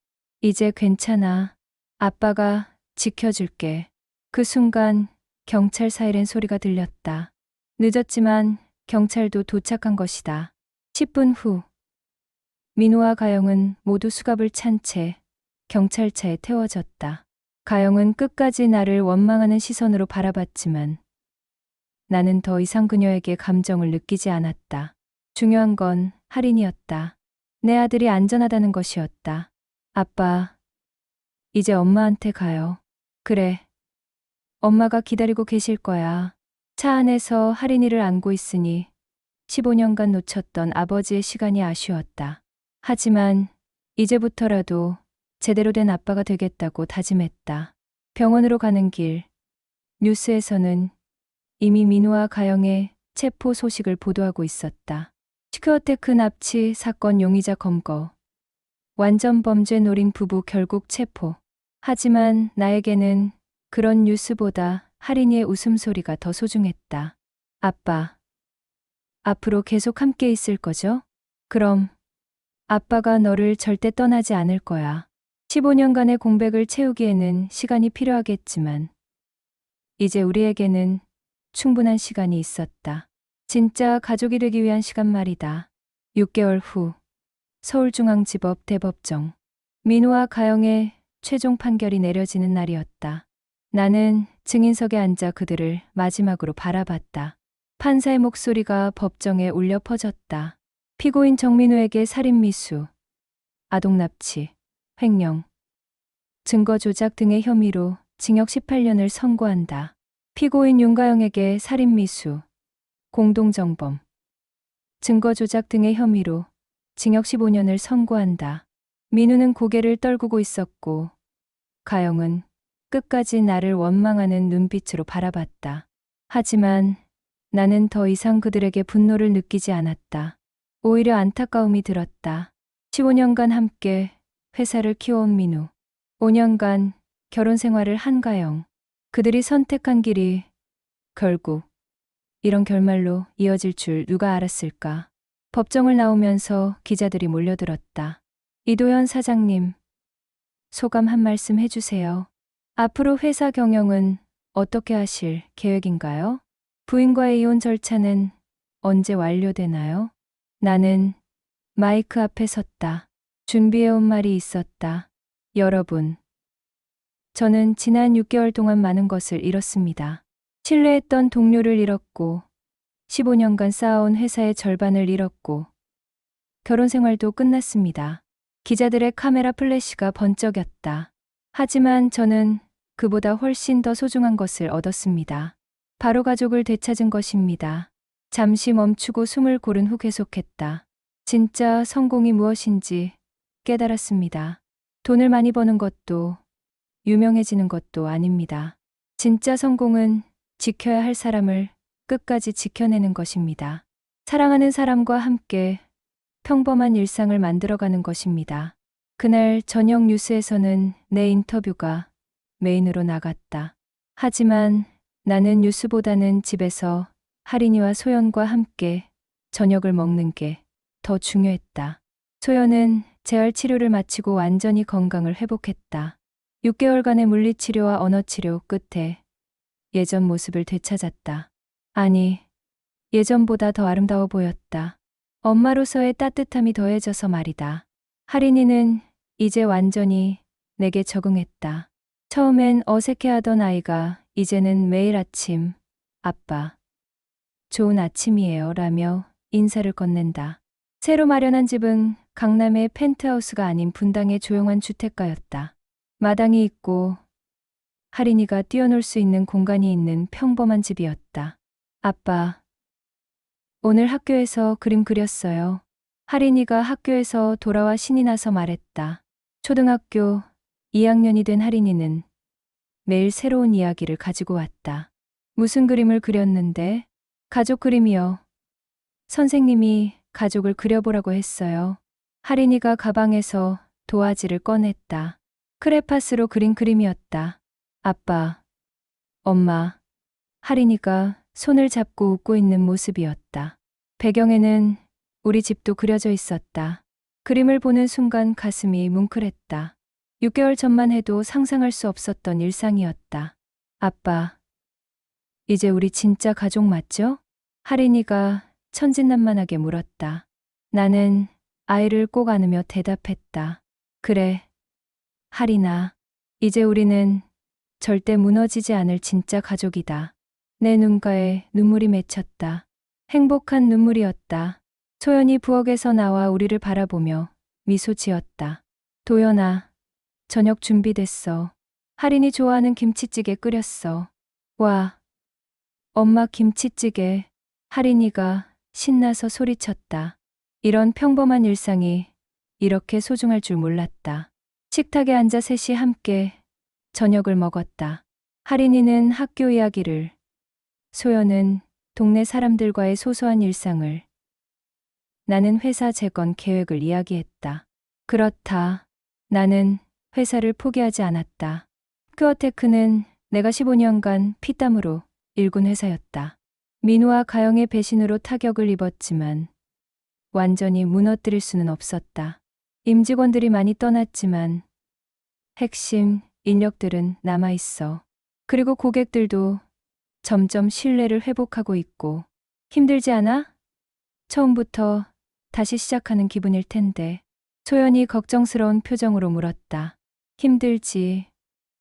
이제 괜찮아. 아빠가 지켜줄게. 그 순간 경찰 사이렌 소리가 들렸다. 늦었지만 경찰도 도착한 것이다. 10분 후 민우와 가영은 모두 수갑을 찬 채 경찰차에 태워졌다. 가영은 끝까지 나를 원망하는 시선으로 바라봤지만 나는 더 이상 그녀에게 감정을 느끼지 않았다. 중요한 건 할인이었다. 내 아들이 안전하다는 것이었다. 아빠, 이제 엄마한테 가요. 그래. 엄마가 기다리고 계실 거야. 차 안에서 할인이를 안고 있으니 15년간 놓쳤던 아버지의 시간이 아쉬웠다. 하지만 이제부터라도 제대로 된 아빠가 되겠다고 다짐했다. 병원으로 가는 길, 뉴스에서는 이미 민우와 가영의 체포 소식을 보도하고 있었다. 시큐어테크 납치 사건 용의자 검거, 완전 범죄 노린 부부 결국 체포. 하지만 나에게는 그런 뉴스보다 할인이의 웃음소리가 더 소중했다. 아빠, 앞으로 계속 함께 있을 거죠? 그럼 아빠가 너를 절대 떠나지 않을 거야. 15년간의 공백을 채우기에는 시간이 필요하겠지만 이제 우리에게는 충분한 시간이 있었다. 진짜 가족이 되기 위한 시간 말이다. 6개월 후 서울중앙지법 대법정. 민우와 가영의 최종 판결이 내려지는 날이었다. 나는 증인석에 앉아 그들을 마지막으로 바라봤다. 판사의 목소리가 법정에 울려 퍼졌다. 피고인 정민우에게 살인미수, 아동납치, 횡령, 증거조작 등의 혐의로 징역 18년을 선고한다. 피고인 윤가영에게 살인미수, 공동정범, 증거조작 등의 혐의로 징역 15년을 선고한다. 민우는 고개를 떨구고 있었고 가영은 끝까지 나를 원망하는 눈빛으로 바라봤다. 하지만 나는 더 이상 그들에게 분노를 느끼지 않았다. 오히려 안타까움이 들었다. 15년간 함께 회사를 키워온 민우. 5년간 결혼 생활을 한 가영. 그들이 선택한 길이 결국 이런 결말로 이어질 줄 누가 알았을까. 법정을 나오면서 기자들이 몰려들었다. 이도현 사장님, 소감 한 말씀 해주세요. 앞으로 회사 경영은 어떻게 하실 계획인가요? 부인과의 이혼 절차는 언제 완료되나요? 나는 마이크 앞에 섰다. 준비해온 말이 있었다. 여러분, 저는 지난 6개월 동안 많은 것을 잃었습니다. 신뢰했던 동료를 잃었고, 15년간 쌓아온 회사의 절반을 잃었고, 결혼 생활도 끝났습니다. 기자들의 카메라 플래시가 번쩍였다. 하지만 저는 그보다 훨씬 더 소중한 것을 얻었습니다. 바로 가족을 되찾은 것입니다. 잠시 멈추고 숨을 고른 후 계속했다. 진짜 성공이 무엇인지 깨달았습니다. 돈을 많이 버는 것도 유명해지는 것도 아닙니다. 진짜 성공은 지켜야 할 사람을 끝까지 지켜내는 것입니다. 사랑하는 사람과 함께 평범한 일상을 만들어가는 것입니다. 그날 저녁 뉴스에서는 내 인터뷰가 메인으로 나갔다. 하지만 나는 뉴스보다는 집에서 하린이와 소연과 함께 저녁을 먹는 게 더 중요했다. 소연은 재활 치료를 마치고 완전히 건강을 회복했다. 6개월간의 물리치료와 언어치료 끝에 예전 모습을 되찾았다. 아니, 예전보다 더 아름다워 보였다. 엄마로서의 따뜻함이 더해져서 말이다. 하린이는 이제 완전히 내게 적응했다. 처음엔 어색해하던 아이가 이제는 매일 아침 아빠, 좋은 아침이에요 라며 인사를 건넨다. 새로 마련한 집은 강남의 펜트하우스가 아닌 분당의 조용한 주택가였다. 마당이 있고 하린이가 뛰어놀 수 있는 공간이 있는 평범한 집이었다. 아빠, 오늘 학교에서 그림 그렸어요. 하린이가 학교에서 돌아와 신이 나서 말했다. 초등학교 2학년이 된 하린이는 매일 새로운 이야기를 가지고 왔다. 무슨 그림을 그렸는데? 가족 그림이요. 선생님이 가족을 그려보라고 했어요. 하린이가 가방에서 도화지를 꺼냈다. 크레파스로 그린 그림이었다. 아빠, 엄마, 하린이가 손을 잡고 웃고 있는 모습이었다. 배경에는 우리 집도 그려져 있었다. 그림을 보는 순간 가슴이 뭉클했다. 6개월 전만 해도 상상할 수 없었던 일상이었다. 아빠, 이제 우리 진짜 가족 맞죠? 하린이가 천진난만하게 물었다. 나는 아이를 꼭 안으며 대답했다. 그래, 하린아, 이제 우리는 절대 무너지지 않을 진짜 가족이다. 내 눈가에 눈물이 맺혔다. 행복한 눈물이었다. 소연이 부엌에서 나와 우리를 바라보며 미소 지었다. 도연아, 저녁 준비됐어. 하린이 좋아하는 김치찌개 끓였어. 와, 엄마 김치찌개. 하린이가 신나서 소리쳤다. 이런 평범한 일상이 이렇게 소중할 줄 몰랐다. 식탁에 앉아 셋이 함께 저녁을 먹었다. 하린이는 학교 이야기를, 소연은 동네 사람들과의 소소한 일상을, 나는 회사 재건 계획을 이야기했다. 그렇다. 나는 회사를 포기하지 않았다. 큐어테크는 내가 15년간 피땀으로 일군 회사였다. 민우와 가영의 배신으로 타격을 입었지만 완전히 무너뜨릴 수는 없었다. 임직원들이 많이 떠났지만 핵심 인력들은 남아있어. 그리고 고객들도 점점 신뢰를 회복하고 있고. 힘들지 않아? 처음부터 다시 시작하는 기분일 텐데. 소연이 걱정스러운 표정으로 물었다. 힘들지.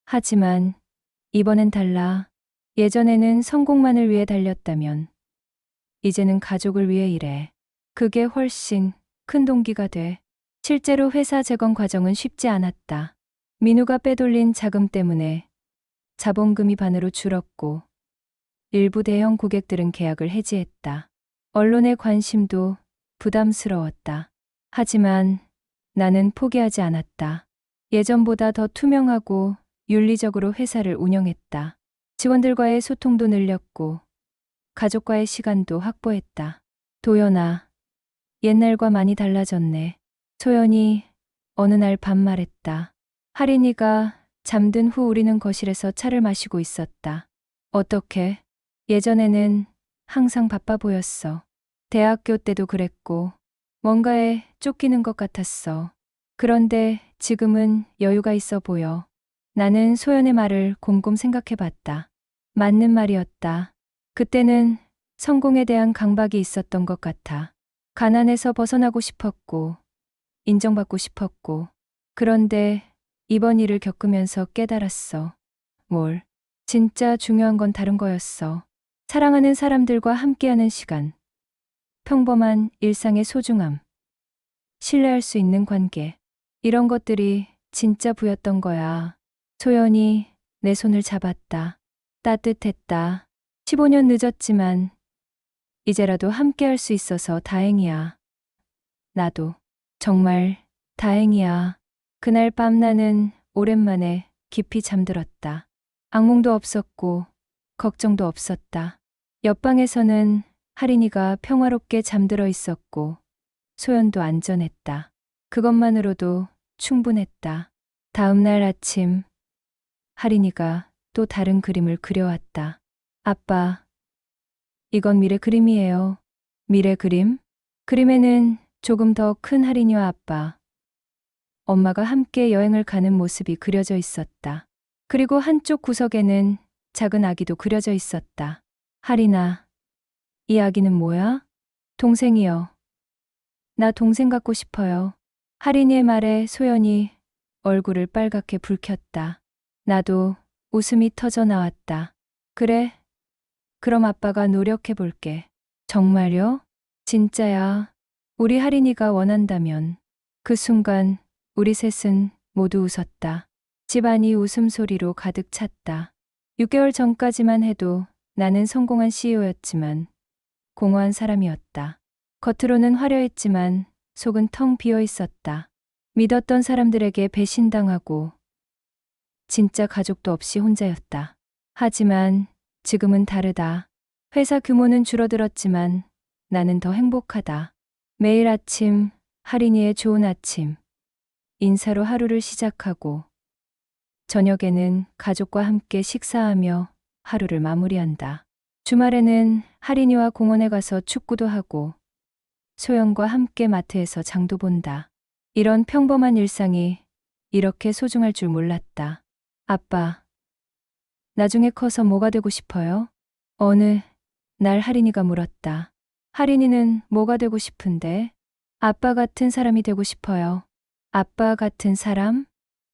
하지만 이번엔 달라. 예전에는 성공만을 위해 달렸다면 이제는 가족을 위해 일해. 그게 훨씬 큰 동기가 돼. 실제로 회사 재건 과정은 쉽지 않았다. 민우가 빼돌린 자금 때문에 자본금이 반으로 줄었고 일부 대형 고객들은 계약을 해지했다. 언론의 관심도 부담스러웠다. 하지만 나는 포기하지 않았다. 예전보다 더 투명하고 윤리적으로 회사를 운영했다. 직원들과의 소통도 늘렸고 가족과의 시간도 확보했다. 도연아, 옛날과 많이 달라졌네. 소연이 어느 날 반말했다. 할인이가 잠든 후 우리는 거실에서 차를 마시고 있었다. 어떻게? 예전에는 항상 바빠 보였어. 대학교 때도 그랬고 뭔가에 쫓기는 것 같았어. 그런데 지금은 여유가 있어 보여. 나는 소연의 말을 곰곰 생각해 봤다. 맞는 말이었다. 그때는 성공에 대한 강박이 있었던 것 같아. 가난에서 벗어나고 싶었고, 인정받고 싶었고, 그런데 이번 일을 겪으면서 깨달았어. 뭘? 진짜 중요한 건 다른 거였어. 사랑하는 사람들과 함께하는 시간. 평범한 일상의 소중함. 신뢰할 수 있는 관계. 이런 것들이 진짜 부였던 거야. 소연이 내 손을 잡았다. 따뜻했다. 15년 늦었지만 이제라도 함께할 수 있어서 다행이야. 나도 정말 다행이야. 그날 밤 나는 오랜만에 깊이 잠들었다. 악몽도 없었고 걱정도 없었다. 옆방에서는 할인이가 평화롭게 잠들어 있었고 소연도 안전했다. 그것만으로도 충분했다. 다음 날 아침 할인이가 또 다른 그림을 그려왔다. 아빠, 이건 미래 그림이에요. 미래 그림? 그림에는 조금 더 큰 할인이와 아빠, 엄마가 함께 여행을 가는 모습이 그려져 있었다. 그리고 한쪽 구석에는 작은 아기도 그려져 있었다. 할인아, 이 아기는 뭐야? 동생이요. 나 동생 갖고 싶어요. 할인이의 말에 소연이 얼굴을 빨갛게 붉혔다. 나도 웃음이 터져 나왔다. 그래, 그럼 아빠가 노력해 볼게. 정말요? 진짜야. 우리 할인이가 원한다면. 그 순간 우리 셋은 모두 웃었다. 집안이 웃음소리로 가득 찼다. 6개월 전까지만 해도 나는 성공한 CEO였지만 공허한 사람이었다. 겉으로는 화려했지만 속은 텅 비어 있었다. 믿었던 사람들에게 배신당하고 진짜 가족도 없이 혼자였다. 하지만 지금은 다르다. 회사 규모는 줄어들었지만 나는 더 행복하다. 매일 아침, 할인이의 좋은 아침. 인사로 하루를 시작하고 저녁에는 가족과 함께 식사하며 하루를 마무리한다. 주말에는 할인이와 공원에 가서 축구도 하고 소연과 함께 마트에서 장도 본다. 이런 평범한 일상이 이렇게 소중할 줄 몰랐다. 아빠, 나중에 커서 뭐가 되고 싶어요? 어느 날 할인이가 물었다. 할인이는 뭐가 되고 싶은데? 아빠 같은 사람이 되고 싶어요. 아빠 같은 사람?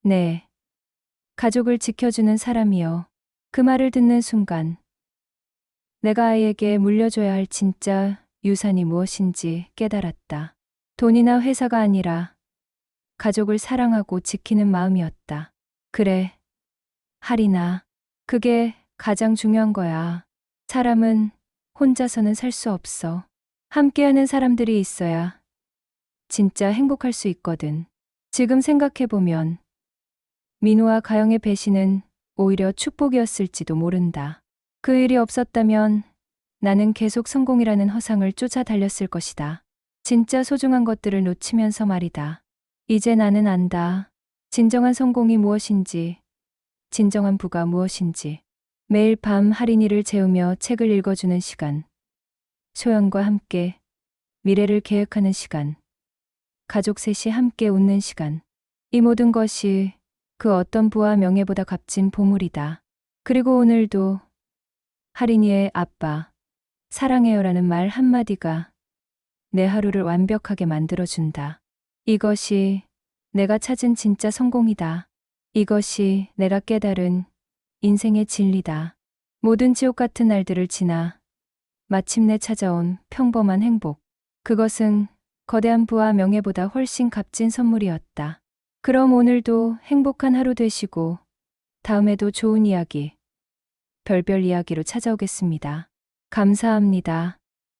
네. 가족을 지켜주는 사람이요. 그 말을 듣는 순간 내가 아이에게 물려줘야 할 진짜 유산이 무엇인지 깨달았다. 돈이나 회사가 아니라 가족을 사랑하고 지키는 마음이었다. 그래, 할인아. 그게 가장 중요한 거야. 사람은 혼자서는 살 수 없어. 함께하는 사람들이 있어야 진짜 행복할 수 있거든. 지금 생각해보면 민우와 가영의 배신은 오히려 축복이었을지도 모른다. 그 일이 없었다면 나는 계속 성공이라는 허상을 쫓아 달렸을 것이다. 진짜 소중한 것들을 놓치면서 말이다. 이제 나는 안다. 진정한 성공이 무엇인지, 진정한 부가 무엇인지. 매일 밤 할인이를 재우며 책을 읽어주는 시간. 소연과 함께 미래를 계획하는 시간. 가족 셋이 함께 웃는 시간. 이 모든 것이 그 어떤 부와 명예보다 값진 보물이다. 그리고 오늘도 할인이의 아빠, 사랑해요라는 말 한마디가 내 하루를 완벽하게 만들어준다. 이것이 내가 찾은 진짜 성공이다. 이것이 내가 깨달은 인생의 진리다. 모든 지옥 같은 날들을 지나 마침내 찾아온 평범한 행복. 그것은 거대한 부와 명예보다 훨씬 값진 선물이었다. 그럼 오늘도 행복한 하루 되시고 다음에도 좋은 이야기, 별별 이야기로 찾아오겠습니다. 감사합니다.